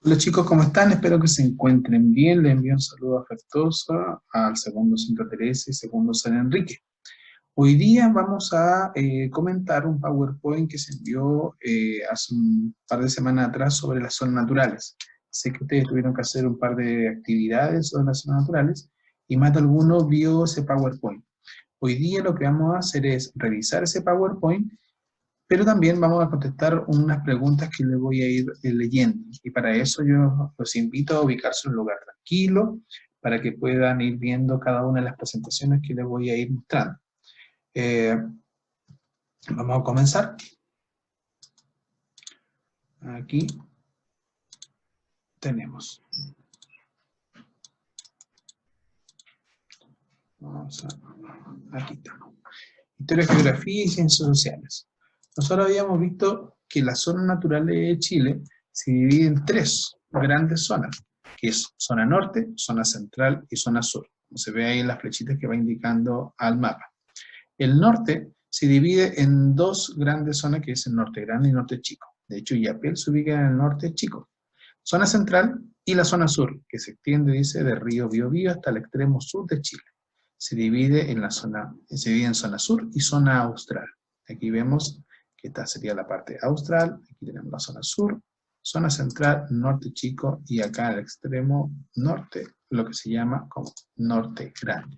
Hola chicos, ¿cómo están? Espero que se encuentren bien. Les envío un saludo afectuoso al segundo Santa Teresa y segundo San Enrique. Hoy día vamos a comentar un PowerPoint que se envió hace un par de semanas atrás sobre las zonas naturales. Sé que ustedes tuvieron que hacer un par de actividades sobre las zonas naturales y más de alguno vio ese PowerPoint. Hoy día lo que vamos a hacer es revisar ese PowerPoint, pero también vamos a contestar unas preguntas que les voy a ir leyendo. Y para eso yo los invito a ubicarse en un lugar tranquilo, para que puedan ir viendo cada una de las presentaciones que les voy a ir mostrando. Vamos a comenzar. Aquí tenemos. Aquí estamos. Historia, geografía y ciencias sociales. Nosotros habíamos visto que las zonas naturales de Chile se dividen en tres grandes zonas, que es zona norte, zona central y zona sur. Como se ve ahí en las flechitas que va indicando al mapa. El norte se divide en dos grandes zonas, que es el norte grande y el norte chico. De hecho, Illapel se ubica en el norte chico. Zona central y la zona sur, que se extiende, dice, de Río Biobío hasta el extremo sur de Chile. Se divide en zona sur y zona austral. Aquí vemos que esta sería la parte austral, aquí tenemos la zona sur, zona central, norte chico, y acá al extremo norte, lo que se llama como norte grande.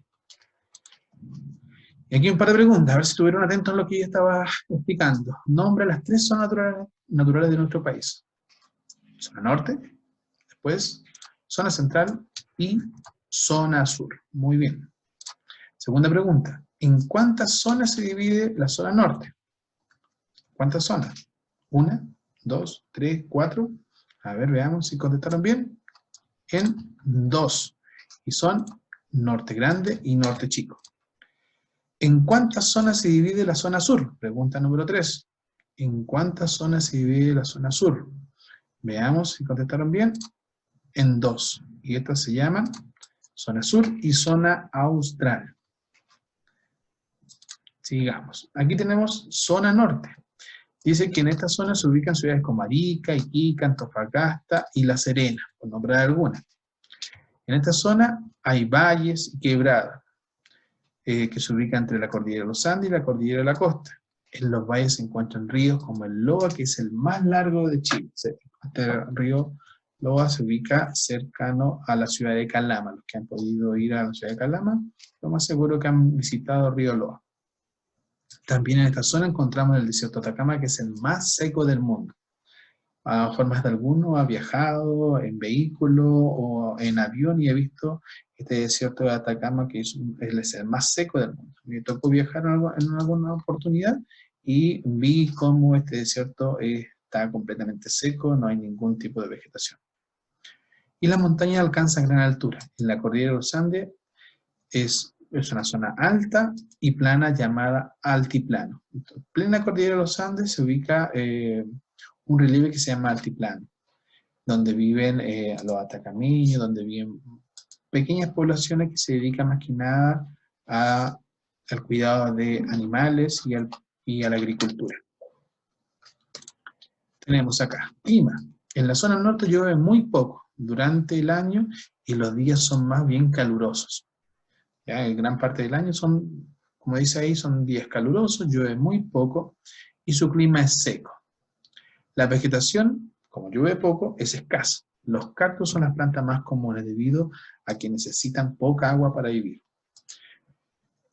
Y aquí un par de preguntas, a ver si estuvieron atentos a lo que yo estaba explicando. Nombra las tres zonas naturales de nuestro país. Zona norte, después zona central y zona sur. Muy bien. Segunda pregunta, ¿en cuántas zonas se divide la zona norte? ¿Cuántas zonas? ¿Una, dos, tres, cuatro? A ver, veamos si contestaron bien. En dos. Y son norte grande y norte chico. ¿En cuántas zonas se divide la zona sur? Pregunta número 3. ¿En cuántas zonas se divide la zona sur? Veamos si contestaron bien. En dos. Y estas se llaman zona sur y zona austral. Sigamos. Aquí tenemos zona norte. Dice que en esta zona se ubican ciudades como Arica, Iquique, Antofagasta y La Serena, por nombrar algunas. En esta zona hay valles y quebradas, que se ubican entre la cordillera de los Andes y la cordillera de la costa. En los valles se encuentran ríos como el Loa, que es el más largo de Chile. Este río Loa se ubica cercano a la ciudad de Calama. Los que han podido ir a la ciudad de Calama, lo más seguro que han visitado el río Loa. También en esta zona encontramos el desierto de Atacama, que es el más seco del mundo. A lo mejor más de alguno ha viajado en vehículo o en avión y ha visto este desierto de Atacama, que es el más seco del mundo. Me tocó viajar en alguna oportunidad y vi cómo este desierto está completamente seco, no hay ningún tipo de vegetación. Y las montañas alcanzan gran altura. En la cordillera de los Andes es una zona alta y plana llamada altiplano. En plena cordillera de los Andes se ubica un relieve que se llama altiplano, donde viven los atacameños, donde viven pequeñas poblaciones que se dedican más que nada al cuidado de animales y a la agricultura. Tenemos acá, clima. En la zona norte llueve muy poco durante el año y los días son más bien calurosos. ¿Ya? En gran parte del año son, como dice ahí, son días calurosos, llueve muy poco y su clima es seco. La vegetación, como llueve poco, es escasa. Los cactus son las plantas más comunes debido a que necesitan poca agua para vivir.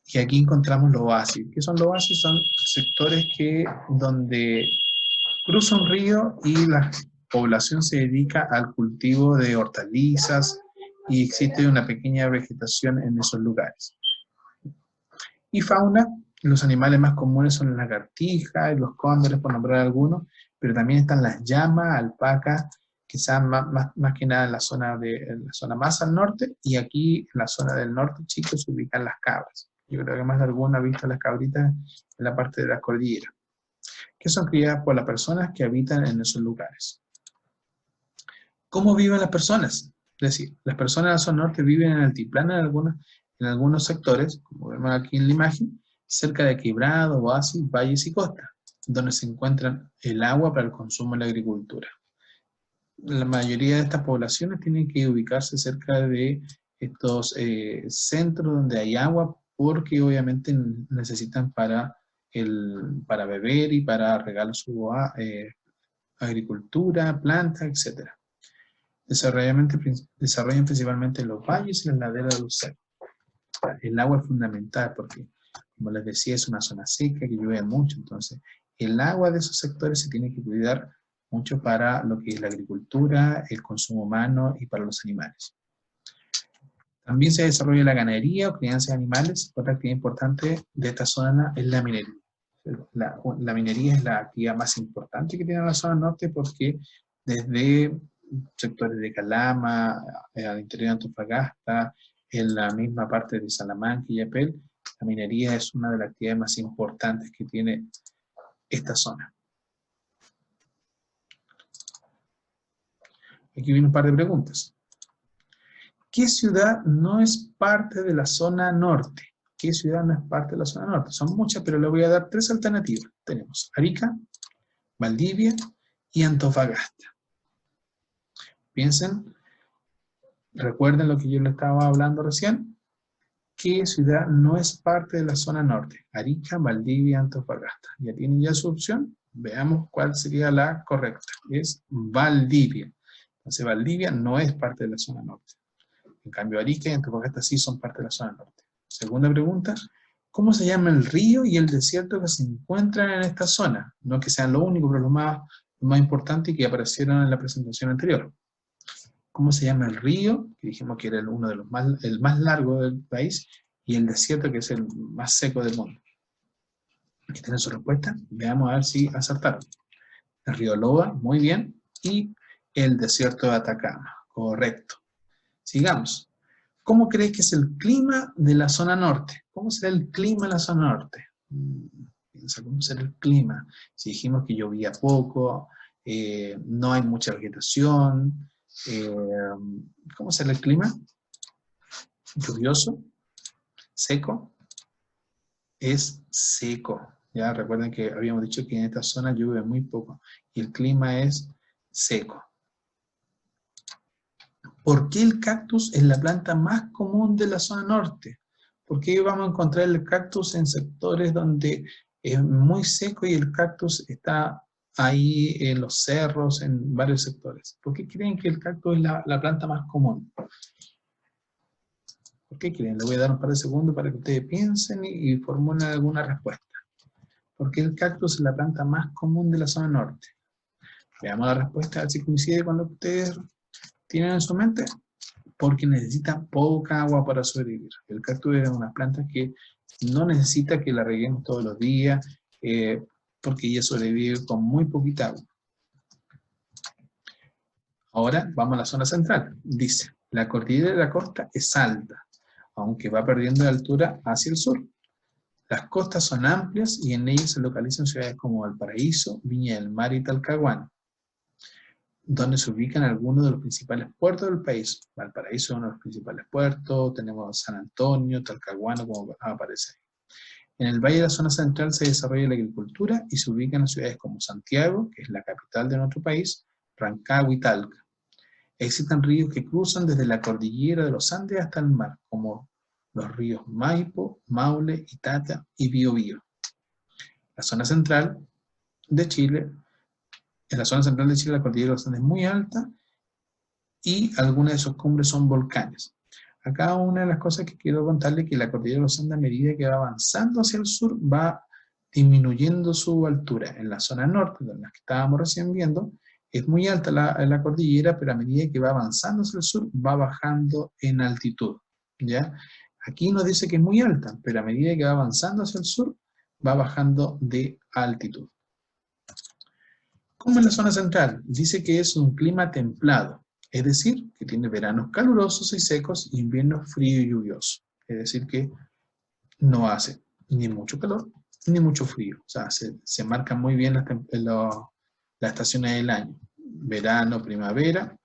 Y aquí encontramos los oasis. ¿Qué son los oasis? Son sectores donde cruza un río y la población se dedica al cultivo de hortalizas y existe una pequeña vegetación en esos lugares. Y fauna, los animales más comunes son las lagartijas y los cóndores, por nombrar algunos, pero también están las llamas, alpacas, quizás más que nada en la zona más al norte, y aquí en la zona del norte, chicos, se ubican las cabras. Yo creo que más de alguno ha visto las cabritas en la parte de la cordillera, que son criadas por las personas que habitan en esos lugares. ¿Cómo viven las personas? Es decir, las personas de la zona norte viven en altiplano en algunos sectores, como vemos aquí en la imagen, cerca de quebrados, oasis, valles y costas, donde se encuentran el agua para el consumo en la agricultura. la mayoría de estas poblaciones tienen que ubicarse cerca de estos centros donde hay agua, porque obviamente necesitan para beber y para regar su agricultura, plantas, etc. Desarrollan principalmente en los valles y las laderas de los cerros. El agua es fundamental porque, como les decía, es una zona seca que llueve mucho, entonces el agua de esos sectores se tiene que cuidar mucho para lo que es la agricultura, el consumo humano y para los animales. También se desarrolla la ganadería o crianza de animales. Otra actividad importante de esta zona es la minería. La minería es la actividad más importante que tiene la zona norte porque desde sectores de Calama, al interior de Antofagasta, en la misma parte de Salamanca y Yapel, la minería es una de las actividades más importantes que tiene esta zona. Aquí viene un par de preguntas. ¿Qué ciudad no es parte de la zona norte? ¿Qué ciudad no es parte de la zona norte? Son muchas, pero le voy a dar 3 alternativas. Tenemos Arica, Valdivia y Antofagasta. Piensen, recuerden lo que yo les estaba hablando recién. ¿Qué ciudad no es parte de la zona norte? Arica, Valdivia, Antofagasta. ¿Ya tienen ya su opción? Veamos cuál sería la correcta. Es Valdivia. Entonces Valdivia no es parte de la zona norte. En cambio, Arica y Antofagasta sí son parte de la zona norte. Segunda pregunta, ¿cómo se llama el río y el desierto que se encuentran en esta zona? No que sean lo único, pero lo más importante y que aparecieron en la presentación anterior. ¿Cómo se llama el río? Que dijimos que era uno de el más largo del país, y el desierto, que es el más seco del mundo. Aquí tienen su respuesta. Veamos a ver si acertaron. El río Loa, muy bien, y el desierto de Atacama, correcto. Sigamos. ¿Cómo crees que es el clima de la zona norte? ¿Cómo será el clima de la zona norte? Piensa, ¿cómo será el clima? Si dijimos que llovía poco, no hay mucha vegetación, ¿cómo será el clima? ¿Lluvioso? ¿Seco? Es seco. Ya recuerden que habíamos dicho que en esta zona llueve muy poco y el clima es seco. ¿Por qué el cactus es la planta más común de la zona norte? ¿Por qué vamos a encontrar el cactus en sectores donde es muy seco y el cactus está ahí en los cerros, en varios sectores? ¿Por qué creen que el cactus es la planta más común? ¿Por qué creen? Le voy a dar un par de segundos para que ustedes piensen y formulen alguna respuesta. ¿Por qué el cactus es la planta más común de la zona norte? Veamos la respuesta, a ver si coincide con lo que ustedes tienen en su mente. Porque necesita poca agua para sobrevivir. El cactus es una planta que no necesita que la reguemos todos los días, porque ella sobrevive con muy poquita agua. Ahora vamos a la zona central. Dice, la cordillera de la costa es alta, aunque va perdiendo de altura hacia el sur. Las costas son amplias y en ellas se localizan ciudades como Valparaíso, Viña del Mar y Talcahuano, donde se ubican algunos de los principales puertos del país. Valparaíso es uno de los principales puertos, tenemos San Antonio, Talcahuano, como aparece ahí. En el valle de la zona central se desarrolla la agricultura y se ubican en ciudades como Santiago, que es la capital de nuestro país, Rancagua y Talca. Existen ríos que cruzan desde la cordillera de los Andes hasta el mar, como los ríos Maipo, Maule, Itata y Biobío. La zona central de Chile, en la zona central de Chile la cordillera de los Andes es muy alta y algunas de sus cumbres son volcanes. Acá una de las cosas que quiero contarles es que la cordillera de los Andes, a medida que va avanzando hacia el sur, va disminuyendo su altura. En la zona norte, de la que estábamos recién viendo, es muy alta la cordillera, pero a medida que va avanzando hacia el sur, va bajando en altitud, ¿ya? Aquí nos dice que es muy alta, pero a medida que va avanzando hacia el sur, va bajando de altitud. ¿Cómo es la zona central? Dice que es un clima templado, es decir, que tiene veranos calurosos y secos y inviernos fríos y lluviosos. Es decir, que no hace ni mucho calor ni mucho frío. O sea, se marcan muy bien las estaciones del año. Verano, primavera,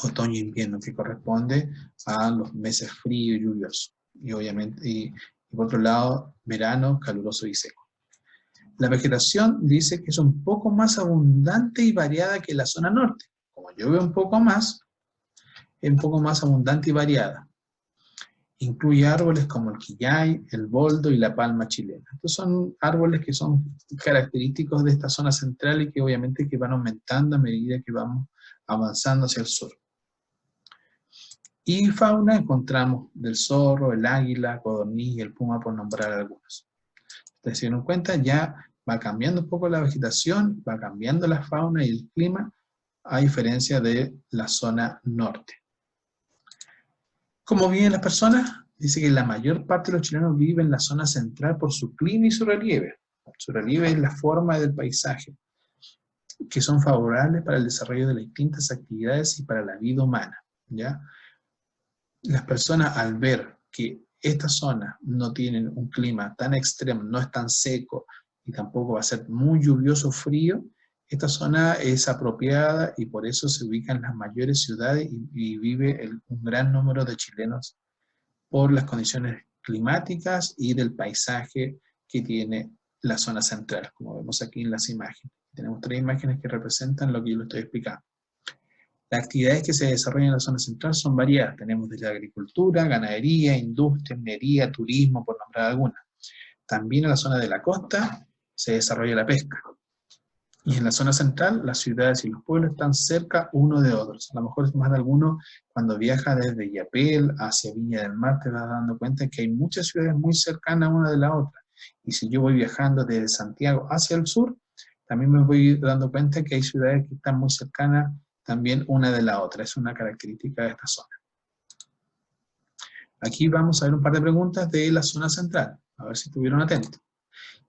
otoño e invierno, que corresponde a los meses fríos y lluviosos. Y obviamente, y por otro lado, verano, caluroso y seco. La vegetación dice que es un poco más abundante y variada que la zona norte. Como llueve un poco más, es un poco más abundante y variada. Incluye árboles como el quillay, el boldo y la palma chilena. Estos son árboles que son característicos de esta zona central y que obviamente que van aumentando a medida que vamos avanzando hacia el sur. Y fauna encontramos del zorro, el águila, codorniz y el puma, por nombrar algunos. Ustedes se dieron cuenta, ya va cambiando un poco la vegetación, va cambiando la fauna y el clima, a diferencia de la zona norte. ¿Cómo viven las personas? Dice que la mayor parte de los chilenos viven en la zona central por su clima y su relieve. Su relieve es la forma del paisaje, que son favorables para el desarrollo de las distintas actividades y para la vida humana, ¿ya? Las personas, al ver que esta zona no tiene un clima tan extremo, no es tan seco y tampoco va a ser muy lluvioso o frío, esta zona es apropiada y por eso se ubican las mayores ciudades y vive un gran número de chilenos por las condiciones climáticas y del paisaje que tiene la zona central, como vemos aquí en las imágenes. Tenemos 3 imágenes que representan lo que yo les estoy explicando. Las actividades que se desarrollan en la zona central son variadas. Tenemos desde agricultura, ganadería, industria, minería, turismo, por nombrar algunas. También en la zona de la costa se desarrolla la pesca. Y en la zona central, las ciudades y los pueblos están cerca uno de otros. A lo mejor más de alguno, cuando viaja desde Illapel hacia Viña del Mar, te vas dando cuenta que hay muchas ciudades muy cercanas una de la otra. Y si yo voy viajando desde Santiago hacia el sur, también me voy dando cuenta que hay ciudades que están muy cercanas también una de la otra. Es una característica de esta zona. Aquí vamos a ver un par de preguntas de la zona central. A ver si estuvieron atentos.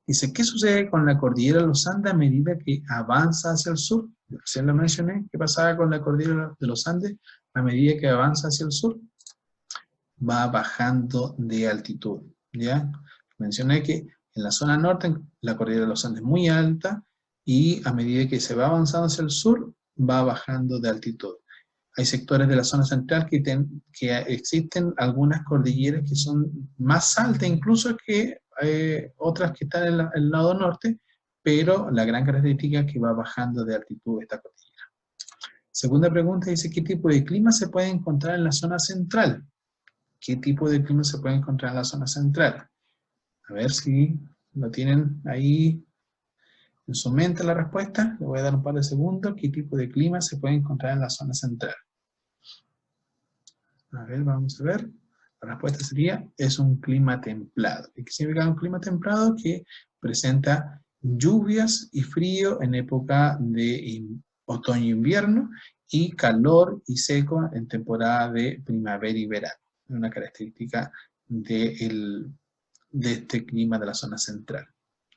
Dice, ¿qué sucede con la cordillera de los Andes a medida que avanza hacia el sur? Recién lo mencioné, ¿qué pasaba con la cordillera de los Andes a medida que avanza hacia el sur? Va bajando de altitud, ¿ya? Mencioné que en la zona norte la cordillera de los Andes es muy alta y a medida que se va avanzando hacia el sur, va bajando de altitud. Hay sectores de la zona central que existen algunas cordilleras que son más altas incluso que otras que están en el lado norte, pero la gran característica es que va bajando de altitud esta cordillera. Segunda pregunta dice, ¿qué tipo de clima se puede encontrar en la zona central? ¿Qué tipo de clima se puede encontrar en la zona central? A ver si lo tienen ahí en su mente la respuesta. Le voy a dar un par de segundos. ¿Qué tipo de clima se puede encontrar en la zona central? A ver, vamos a ver. La respuesta sería, es un clima templado. ¿Y qué significa un clima templado? Que presenta lluvias y frío en época de otoño e invierno y calor y seco en temporada de primavera y verano. Es una característica de este clima de la zona central,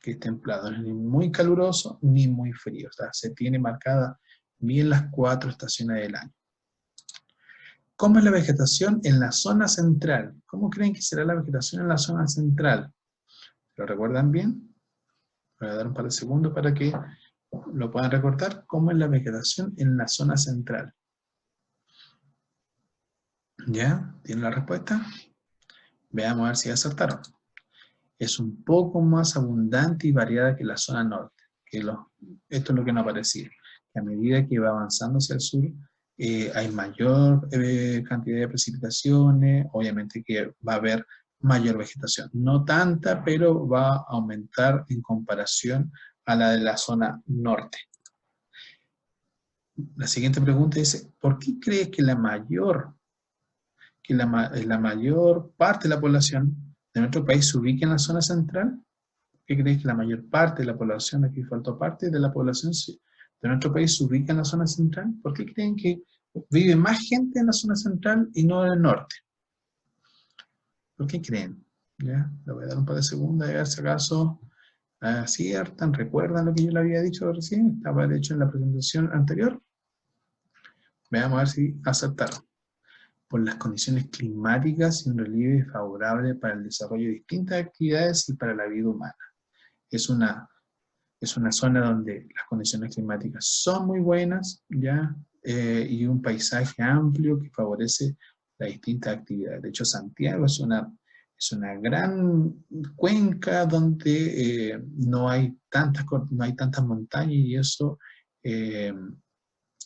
que es templado. No es ni muy caluroso ni muy frío. O sea, se tiene marcada bien las 4 estaciones del año. ¿Cómo es la vegetación en la zona central? ¿Cómo creen que será la vegetación en la zona central? ¿Lo recuerdan bien? Voy a dar un par de segundos para que lo puedan recordar. ¿Cómo es la vegetación en la zona central? ¿Ya? ¿Tienen la respuesta? Veamos a ver si acertaron. Es un poco más abundante y variada que la zona norte. Esto es lo que nos parecía. Que a medida que va avanzando hacia el sur, hay mayor cantidad de precipitaciones, obviamente que va a haber mayor vegetación. No tanta, pero va a aumentar en comparación a la de la zona norte. La siguiente pregunta dice, ¿por qué crees que la mayor parte de la población de nuestro país se ubica en la zona central? ¿Qué crees que la mayor parte de la población, aquí faltó parte de la población de nuestro país se ubica en la zona central? ¿Por qué creen que vive más gente en la zona central y no en el norte? ¿Por qué creen? ¿Ya? Le voy a dar un par de segundos a ver si acaso aciertan, recuerdan lo que yo le había dicho recién. Estaba de hecho en la presentación anterior. Veamos a ver si acertaron. Por las condiciones climáticas y un relieve favorable para el desarrollo de distintas actividades y para la vida humana. Es una zona donde las condiciones climáticas son muy buenas, ¿ya? Y un paisaje amplio que favorece las distintas actividades. De hecho, Santiago es una gran cuenca donde no hay tantas montañas y eso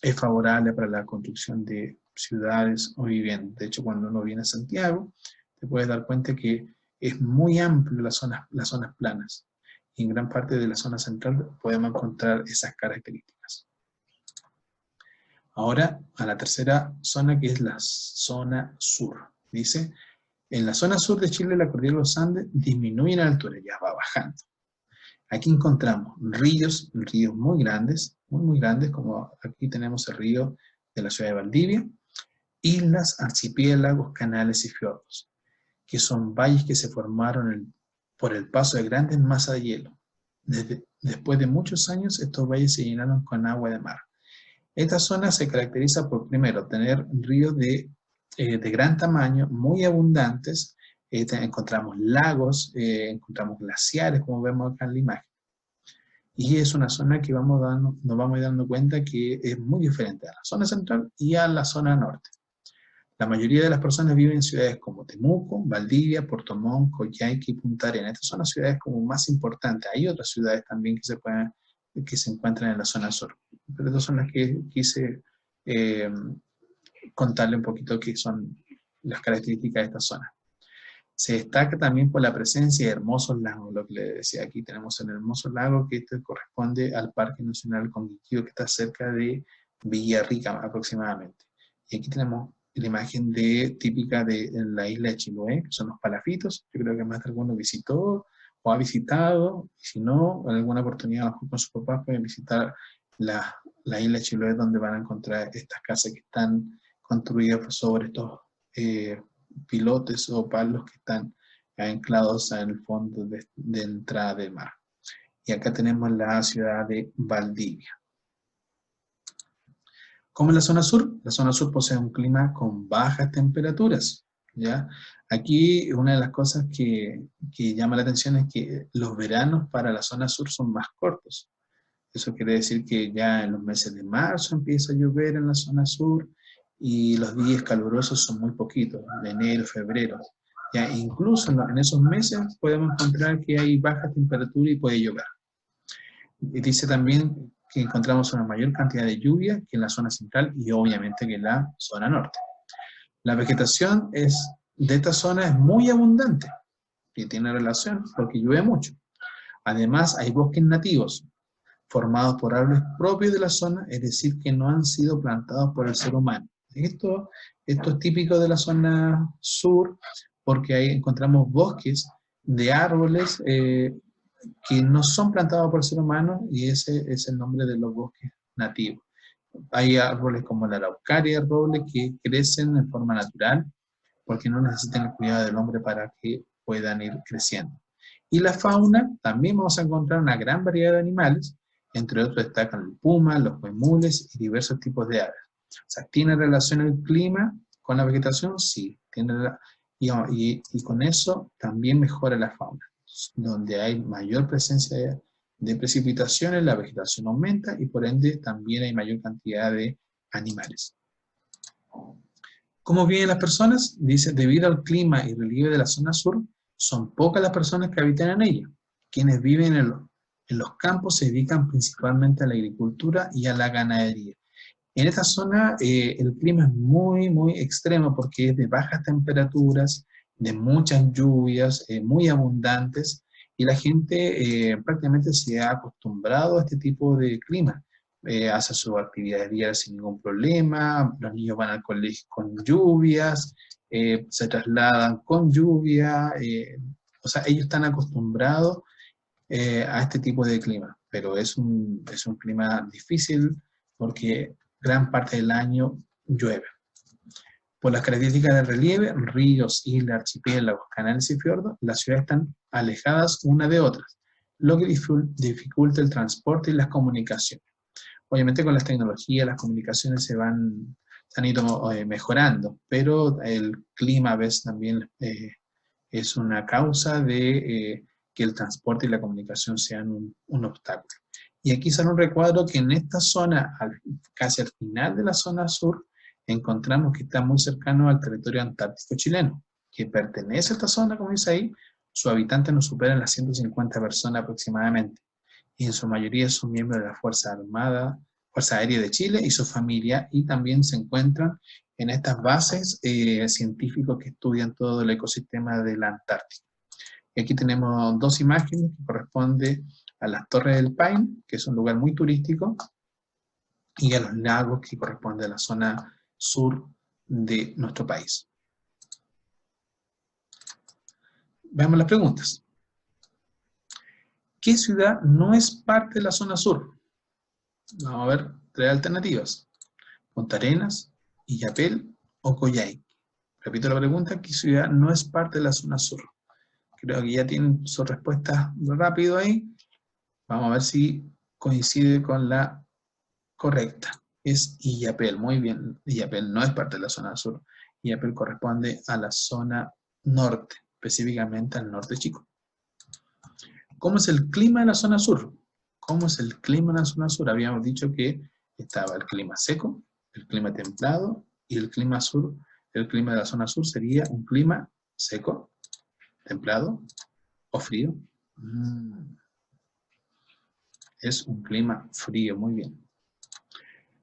es favorable para la construcción de ciudades o viviendas. De hecho, cuando uno viene a Santiago, te puedes dar cuenta que es muy amplio las zonas planas. Y en gran parte de la zona central podemos encontrar esas características. Ahora, a la tercera zona, que es la zona sur. Dice, en la zona sur de Chile, la cordillera de los Andes disminuye en altura, ya va bajando. Aquí encontramos ríos muy grandes, muy grandes, como aquí tenemos el río de la ciudad de Valdivia, islas, archipiélagos, canales y fiordos, que son valles que se formaron por el paso de grandes masas de hielo. Después de muchos años, estos valles se llenaron con agua de mar. Esta zona se caracteriza por, primero, tener ríos de gran tamaño, muy abundantes. Encontramos lagos, encontramos glaciares, como vemos acá en la imagen. Y es una zona que nos vamos a ir dando cuenta que es muy diferente a la zona central y a la zona norte. La mayoría de las personas viven en ciudades como Temuco, Valdivia, Puerto Montt, Coyhaique y Punta Arenas. Estas son las ciudades como más importantes. Hay otras ciudades también que se encuentran en la zona sur. Pero estas son las que quise contarle un poquito qué son las características de esta zona. Se destaca también por la presencia de hermosos lagos, lo que le decía. Aquí tenemos el hermoso lago que corresponde al Parque Nacional Conquistador, que está cerca de Villarrica aproximadamente. Y aquí tenemos la imagen típica de la isla de Chiloé, que son los palafitos. Yo creo que más de alguno visitó o ha visitado, y si no, en alguna oportunidad con sus papás pueden visitar la isla de Chiloé, donde van a encontrar estas casas que están construidas sobre estos pilotes o palos que están anclados en el fondo de entrada del mar. Y acá tenemos la ciudad de Valdivia. ¿Cómo es la zona sur? La zona sur posee un clima con bajas temperaturas, ¿ya? Aquí una de las cosas que llama la atención es que los veranos para la zona sur son más cortos. Eso quiere decir que ya en los meses de marzo empieza a llover en la zona sur y los días calurosos son muy poquitos, de enero, febrero. Ya incluso en esos meses podemos encontrar que hay baja temperatura y puede llover. Y dice también que encontramos una mayor cantidad de lluvia que en la zona central y obviamente que en la zona norte. La vegetación de esta zona es muy abundante y tiene relación porque llueve mucho. Además hay bosques nativos formados por árboles propios de la zona, es decir, que no han sido plantados por el ser humano. Esto es típico de la zona sur porque ahí encontramos bosques de árboles que no son plantados por el ser humano y ese es el nombre de los bosques nativos. Hay árboles como la araucaria, el roble, que crecen en forma natural porque no necesitan el cuidado del hombre para que puedan ir creciendo. Y la fauna, también vamos a encontrar una gran variedad de animales, entre otros destacan el puma, los huemules y diversos tipos de aves. O sea, ¿tiene relación el clima con la vegetación? Sí, y con eso también mejora la fauna. Donde hay mayor presencia de precipitaciones, la vegetación aumenta y por ende también hay mayor cantidad de animales. ¿Cómo viven las personas? Dice, debido al clima y relieve de la zona sur, son pocas las personas que habitan en ella. Quienes viven en los campos se dedican principalmente a la agricultura y a la ganadería. En esta zona el clima es muy extremo porque es de bajas temperaturas, de muchas lluvias, muy abundantes, y la gente prácticamente se ha acostumbrado a este tipo de clima. Hace sus actividades diarias sin ningún problema, los niños van al colegio con lluvias, se trasladan con lluvia, o sea, ellos están acostumbrados a este tipo de clima, pero es un clima difícil porque gran parte del año llueve. Por las características del relieve, ríos, islas, archipiélagos, canales y fiordos, las ciudades están alejadas una de otras, lo que dificulta el transporte y las comunicaciones. Obviamente con las tecnologías, las comunicaciones se han ido mejorando, pero el clima a veces también es una causa de que el transporte y la comunicación sean un obstáculo. Y aquí sale un recuadro que en esta zona, casi al final de la zona sur, encontramos que está muy cercano al territorio antártico chileno, que pertenece a esta zona, como dice ahí, sus habitantes no superan las 150 personas aproximadamente, y en su mayoría son miembros de la Fuerza Armada Fuerza Aérea de Chile y su familia, y también se encuentran en estas bases científicos que estudian todo el ecosistema de la Antártica. Y aquí tenemos dos imágenes que corresponden a las Torres del Paine, que es un lugar muy turístico, y a los lagos, que corresponde a la zona sur de nuestro país. Veamos las preguntas. ¿Qué ciudad no es parte de la zona sur? Vamos a ver tres alternativas. Punta Arenas, Illapel o Coyhaique. Repito la pregunta, ¿qué ciudad no es parte de la zona sur? Creo que ya tienen su respuesta rápido ahí. Vamos a ver si coincide con la correcta. Es Illapel, muy bien. Illapel no es parte de la zona sur. Illapel corresponde a la zona norte, específicamente al norte chico. ¿Cómo es el clima de la zona sur? ¿Cómo es el clima de la zona sur? Habíamos dicho que estaba el clima seco, el clima templado y el clima sur. El clima de la zona sur sería un clima seco, templado o frío. Es un clima frío, muy bien.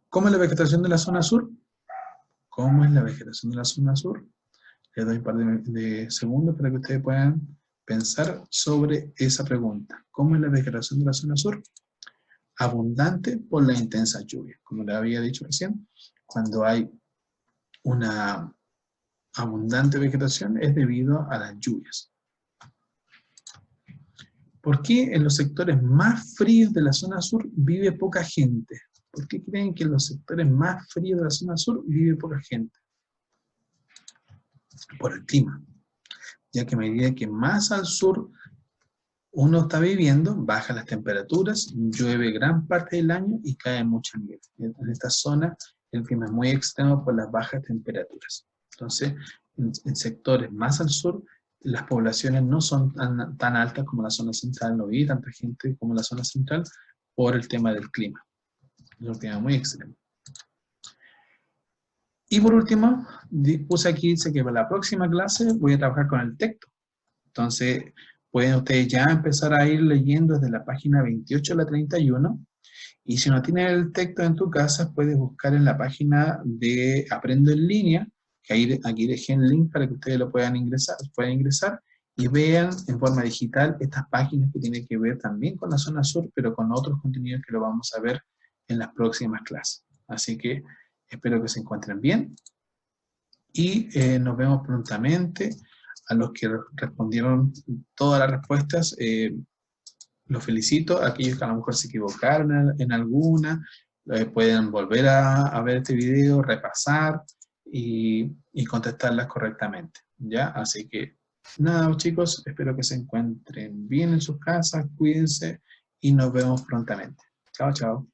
¿Cómo es la vegetación de la zona sur? ¿Cómo es la vegetación de la zona sur? Les doy un par de segundos para que ustedes puedan pensar sobre esa pregunta. ¿Cómo es la vegetación de la zona sur? Abundante por la intensa lluvia. Como les había dicho recién, cuando hay una abundante vegetación es debido a las lluvias. ¿Por qué en los sectores más fríos de la zona sur vive poca gente? ¿Por qué creen que en los sectores más fríos de la zona sur vive poca gente? Por el clima. Ya que a medida que más al sur uno está viviendo, bajan las temperaturas, llueve gran parte del año y cae mucha nieve. En esta zona el clima es muy extremo por las bajas temperaturas. Entonces, en sectores más al sur, las poblaciones no son tan altas como la zona central, no vive tanta gente como la zona central por el tema del clima. Es un clima muy extremo. Y por último, puse aquí, dice que para la próxima clase voy a trabajar con el texto. Entonces, pueden ustedes ya empezar a ir leyendo desde la página 28 a la 31. Y si no tienes el texto en tu casa, puedes buscar en la página de Aprendo en Línea, que ahí, aquí dejé el link para que ustedes lo puedan ingresar y vean en forma digital estas páginas que tienen que ver también con la zona sur, pero con otros contenidos que lo vamos a ver en las próximas clases. Así que espero que se encuentren bien y nos vemos prontamente. A los que respondieron todas las respuestas, los felicito. Aquellos que a lo mejor se equivocaron en alguna, pueden volver a ver este video, repasar y contestarlas correctamente, ¿ya? Así que, nada, chicos, espero que se encuentren bien en sus casas, cuídense y nos vemos prontamente. Chao, chao.